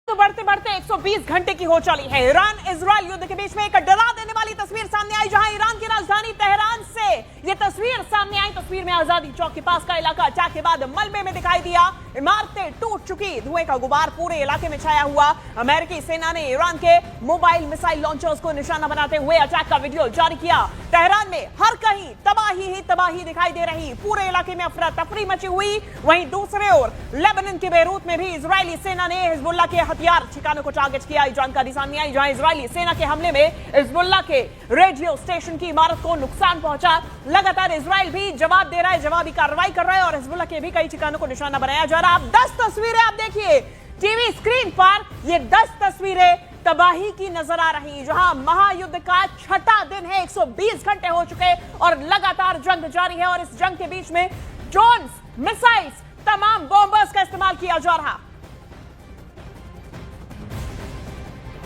तो बढ़ते बढ़ते 120 घंटे की हो चली है। ईरान इजराइल युद्ध के बीच में एक डरा देने वाली तस्वीर सामने आई, जहां ईरान की राजधानी तेहरान से यह तस्वीर सामने आई। तस्वीर में आजादी चौक के पास का इलाका अटैक के बाद मलबे में दिखाई दिया। इमारतें टूट चुकी, धुएं का गुबार पूरे इलाके में छाया हुआ। अमेरिकी सेना ने ईरान के मोबाइल मिसाइल लॉन्चर्स को निशाना बनाते हुए अटैक का वीडियो जारी किया। तेहरान में हर कहीं तबाही ही तबाही दिखाई दे रही, पूरे इलाके में अफरा तफरी मची हुई। वहीं दूसरे ओर लेबनान के बेरूत में भी इजरायली सेना ने हिजबुल्लाह के हथियार ठिकानों को टारगेट किया। जानकारी सामने आई, जहां इजरायली सेना के हमले में हिजबुल्लाह के रेडियो स्टेशन की इमारत को नुकसान पहुंचा। लगातार इजराइल भी जवाब दे रहा है, जवाबी कार्रवाई कर रहा है और हिजबुल्लाह के भी कई ठिकानों को निशाना बनाया जा रहा है। अब 10 तस्वीरें आप देखिए टीवी स्क्रीन पर, ये 10 तस्वीरें तबाही की नजर आ रही, जहां महायुद्ध का छठा दिन है। 120 घंटे हो चुके और लगातार जंग जारी है और इस जंग के बीच में ड्रोन्स, मिसाइल्स, तमाम बॉम्बर्स का इस्तेमाल किया जा रहा।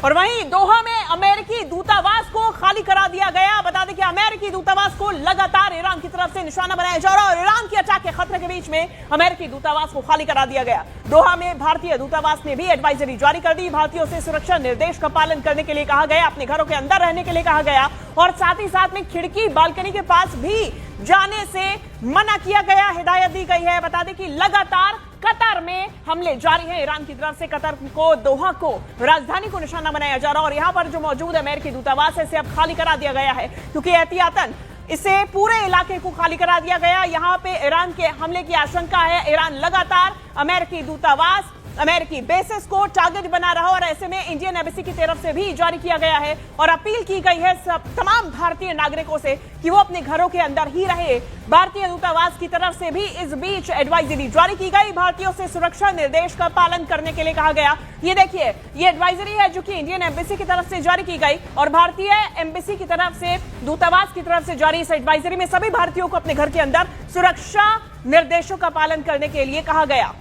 और वहीं दोहा में अमेरिकी दूतावास को खाली करा दिया गया। बता दें कि अमेरिकी दूतावास को लगातार ईरान की तरफ से निशाना बनाया जा रहा है और ईरान की अटैक के खतरे के बीच में अमेरिकी दूतावास को खाली करा दिया गया। दोहा में भारतीय दूतावास ने भी एडवाइजरी जारी कर दी। भारतीयों से सुरक्षा निर्देश का पालन करने के लिए कहा गया, अपने घरों के अंदर रहने के लिए कहा गया और साथ ही साथ में खिड़की, बालकनी के पास भी जाने से मना किया गया, हिदायत दी गई है। बता दें कि लगातार कतर में हमले जारी हैं। ईरान की तरफ से कतर को, दोहा को, राजधानी को निशाना बनाया जा रहा है और यहां पर जो मौजूद अमेरिकी दूतावास है, इसे अब खाली करा दिया गया है, क्योंकि एहतियातन इसे पूरे इलाके को खाली करा दिया गया। यहां पे ईरान के हमले की आशंका है। ईरान लगातार अमेरिकी दूतावास, अमेरिकी बेसिस को टारगेट बना रहा और ऐसे में इंडियन एम्बेसी की तरफ से भी जारी किया गया है और अपील की गई है तमाम भारतीय नागरिकों से कि वो अपने घरों के अंदर ही रहे। भारतीय दूतावास की तरफ से भी इस बीच एडवाइजरी जारी की गई, भारतीयों से सुरक्षा निर्देश का पालन करने के लिए कहा गया। ये देखिए, ये एडवाइजरी है जो कि इंडियन एम्बेसी की तरफ से जारी की गई और भारतीय एम्बेसी की तरफ से, दूतावास की तरफ से जारी इस एडवाइजरी में सभी भारतीयों को अपने घर के अंदर सुरक्षा निर्देशों का पालन करने के लिए कहा गया।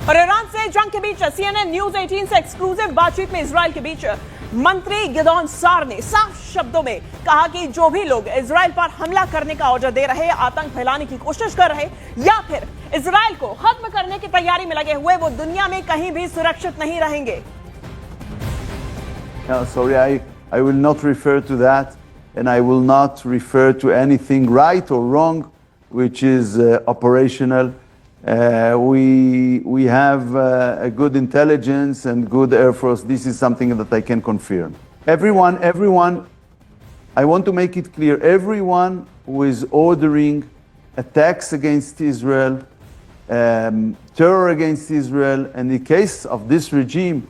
और ईरान से जंग के बीच CNN न्यूज 18 से एक्सक्लूसिव बातचीत में इजराइल के बीच मंत्री गिदोन सार ने साफ शब्दों में कहा कि जो भी लोग इजराइल पर हमला करने का ऑर्डर दे रहे, आतंक फैलाने की कोशिश कर रहे या फिर इजराइल को खत्म करने की तैयारी में लगे हुए, वो दुनिया में कहीं भी सुरक्षित नहीं रहेंगे। Sorry, I will not refer to that and I will not refer to anything right or wrong which is operational. We have a good intelligence and good Air Force. This is something that I can confirm. Everyone, I want to make it clear, everyone who is ordering attacks against Israel, terror against Israel, and in the case of this regime,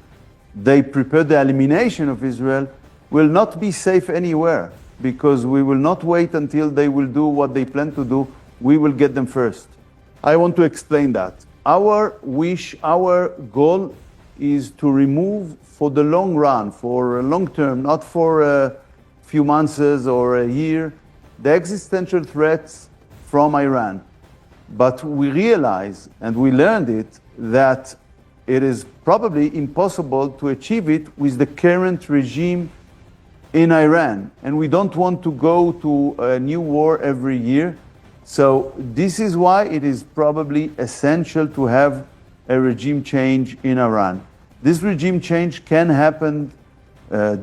they prepare the elimination of Israel, will not be safe anywhere because we will not wait until they will do what they plan to do. We will get them first. I want to explain that. Our wish, our goal is to remove for the long run, for a long term, not for a few months or a year, the existential threats from Iran. But we realize, and we learned it, that it is probably impossible to achieve it with the current regime in Iran. And we don't want to go to a new war every year. So this is why it is probably essential to have a regime change in Iran. This regime change can happen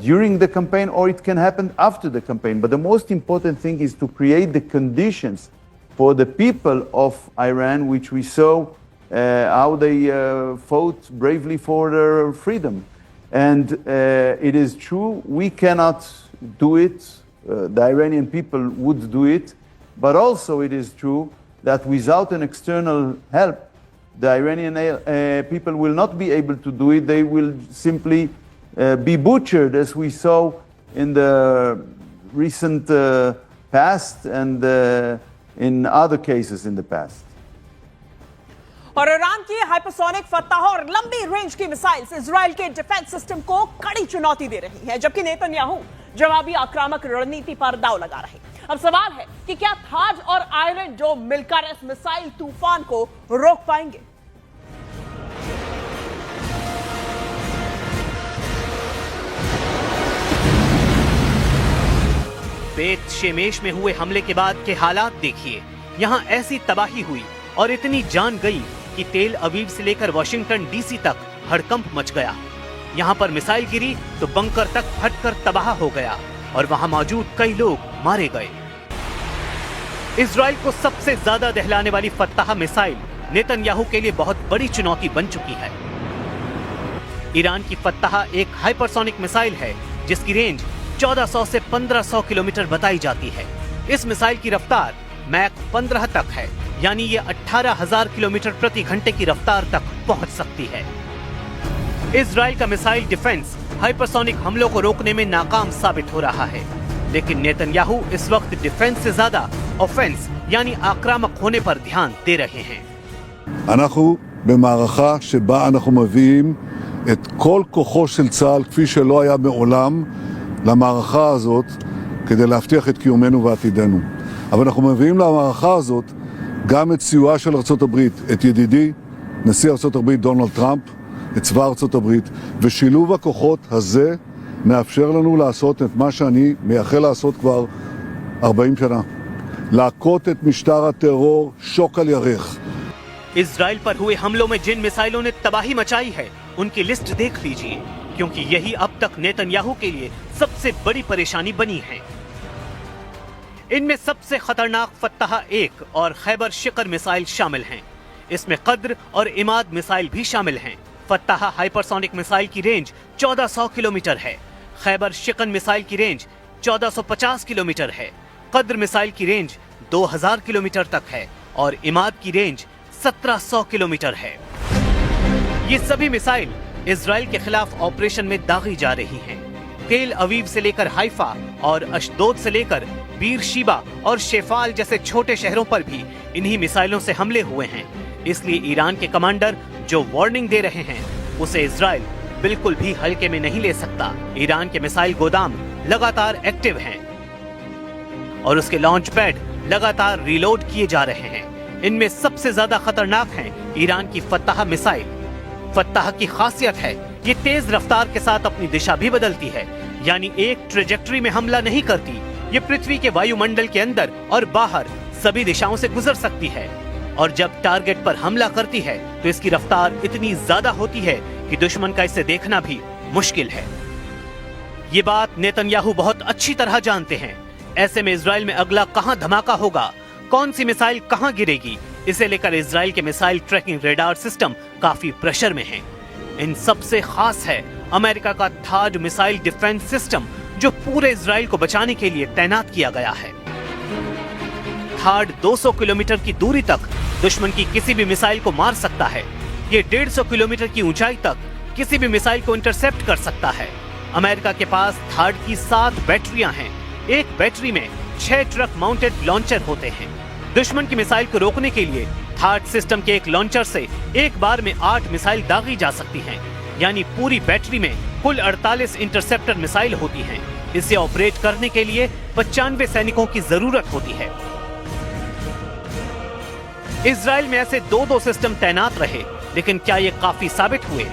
during the campaign or it can happen after the campaign. But the most important thing is to create the conditions for the people of Iran, which we saw how they fought bravely for their freedom. And it is true, we cannot do it. The Iranian people would do it. But also it is true that without an external help, the Iranian people will not be able to do it. They will simply be butchered, as we saw in the recent past and in other cases in the past. और Iran की hypersonic Fattah और लंबी range की missiles Israel के defence system को कड़ी चुनौती दे रही है, जबकि नेतन्याहू जवाबी आक्रामक रणनीति पर दांव लगा रहे। अब सवाल है कि क्या थाज और आयरन डोम मिलकर इस मिसाइल तूफान को रोक पाएंगे? बेत शेमेश में हुए हमले के बाद के हालात देखिए। यहां ऐसी तबाही हुई और इतनी जान गई कि तेल अवीव से लेकर वॉशिंगटन डीसी तक हड़कंप मच गया। यहाँ पर मिसाइल गिरी तो बंकर तक फटकर तबाह हो गया और वहाँ मौजूद कई लोग मारे गए। इजराइल को सबसे ज्यादा दहलाने वाली फत्ताह मिसाइल नेतन्याहू के लिए बहुत बड़ी चुनौती बन चुकी है। ईरान की फत्ताह एक हाइपरसोनिक मिसाइल है जिसकी रेंज 1400 से 1500 किलोमीटर बताई जाती है। इस मिसाइल की रफ्तार मैक 15 तक है, यानी ये 18,000 किलोमीटर प्रति घंटे की रफ्तार तक पहुंच सकती है। इजराइल का मिसाइल डिफेंस हाइपरसोनिक हमलों को रोकने में नाकाम साबित हो रहा है, लेकिन नेतन्याहू इस वक्त डिफेंस से ज्यादा ऑफेंस यानी आक्रामक होने पर ध्यान दे रहे हैं। אנחנו במערכה שבה אנחנו מביאים את כל כוחו של צה"ל כפי שלא היה מעולם למערכה הזאת כדי להבטיח את קיומנו ועתידנו. אבל אנחנו מביאים למערכה הזאת גם את סיועה של ארצות הברית, את ידידי נשיא ארצות הברית דונלד טראמפ, את צבא ארצות הברית, ושילוב הכוחות הזה מאפשר לנו לעשות את מה שאני מייחל לעשות כבר 40 שנה. להכות את משטר הטרור שוק על ירך. इजराइल पर हुए हमलों में जिन मिसाइलों ने तबाही मचाई है उनकी लिस्ट देख लीजिए, क्योंकि यही अब तक नेतन्याहू के लिए सबसे बड़ी परेशानी बनी है। इनमें सबसे खतरनाक फत्ताह 1 और खैबर शिकर मिसाइल शामिल हैं। इसमें कद्र और इमाद मिसाइल भी शामिल हैं। फत्ताह हाइपरसोनिक मिसाइल की रेंज 1400 किलोमीटर है। खैबर शिकन मिसाइल की रेंज 1450 किलोमीटर है। कद्र मिसाइल की रेंज 2000 किलोमीटर तक है और इमाद की रेंज 1700 किलोमीटर है। ये सभी मिसाइल इजराइल के खिलाफ ऑपरेशन में दागी जा रही हैं। तेल अवीव से लेकर हाइफा और अशदोद से लेकर बीर शीबा और शेफाल जैसे छोटे शहरों पर भी इन्हीं मिसाइलों से हमले हुए हैं। इसलिए ईरान के कमांडर जो वार्निंग दे रहे हैं उसे इजराइल बिल्कुल भी हल्के में नहीं ले सकता। ईरान के मिसाइल गोदाम लगातार एक्टिव हैं और उसके लॉन्च पैड लगातार रिलोड किए जा रहे हैं। इनमें सबसे ज्यादा खतरनाक है ईरान की फत्ताह मिसाइल। फत्ताह की खासियत है ये तेज रफ्तार के साथ अपनी दिशा भी बदलती है, यानी एक ट्रेजेक्टरी में हमला नहीं करती। ये पृथ्वी के वायुमंडल के अंदर और बाहर सभी दिशाओं से गुजर सकती है और जब टारगेट पर हमला करती है तो इसकी रफ्तार इतनी ज्यादा होती है कि दुश्मन का इसे देखना भी मुश्किल है। ये बात नेतन्याहू बहुत अच्छी तरह जानते हैं। ऐसे में इजराइल में अगला कहां धमाका होगा, कौन सी मिसाइल कहां गिरेगी, इसे लेकर इजराइल के मिसाइल ट्रैकिंग रेडार सिस्टम काफी प्रेशर में है। इन सबसे खास है अमेरिका का थाड मिसाइल डिफेंस सिस्टम, जो पूरे इजराइल को बचाने के लिए तैनात किया गया है। थाड 200 किलोमीटर की दूरी तक दुश्मन की किसी भी मिसाइल को मार सकता है। ये 150 किलोमीटर की ऊंचाई तक किसी भी मिसाइल को इंटरसेप्ट कर सकता है। अमेरिका के पास थाड की 7 बैटरियां हैं। एक बैटरी में 6 ट्रक माउंटेड लॉन्चर होते हैं। दुश्मन की मिसाइल को रोकने के लिए थाड सिस्टम के एक लॉन्चर से एक बार में 8 मिसाइल दागी जा सकती हैं, यानी पूरी बैटरी में कुल 48 इंटरसेप्टर मिसाइल होती हैं। इसे ऑपरेट करने के लिए 95 सैनिकों की जरूरत होती है। इजराइल में ऐसे 2-2 सिस्टम तैनात रहे, लेकिन क्या ये काफी साबित हुए?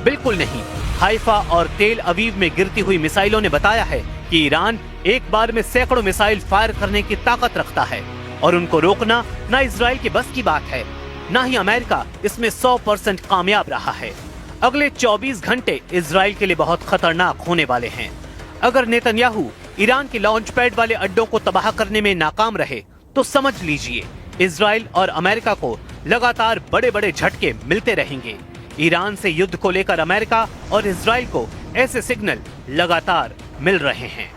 बिल्कुल नहीं। हाइफा और तेल अवीव में गिरती हुई मिसाइलों ने बताया है कि ईरान एक बार में सैकड़ों मिसाइल फायर करने की ताकत रखता है और उनको रोकना ना इजराइल के बस की बात है, ना ही अमेरिका इसमें 100% कामयाब रहा है। अगले 24 घंटे इजराइल के लिए बहुत खतरनाक होने वाले हैं। अगर नेतन्याहू ईरान के लॉन्च पैड वाले अड्डों को तबाह करने में नाकाम रहे तो समझ लीजिए इजराइल और अमेरिका को लगातार बड़े बड़े झटके मिलते रहेंगे। ईरान से युद्ध को लेकर अमेरिका और इजराइल को ऐसे सिग्नल लगातार मिल रहे हैं।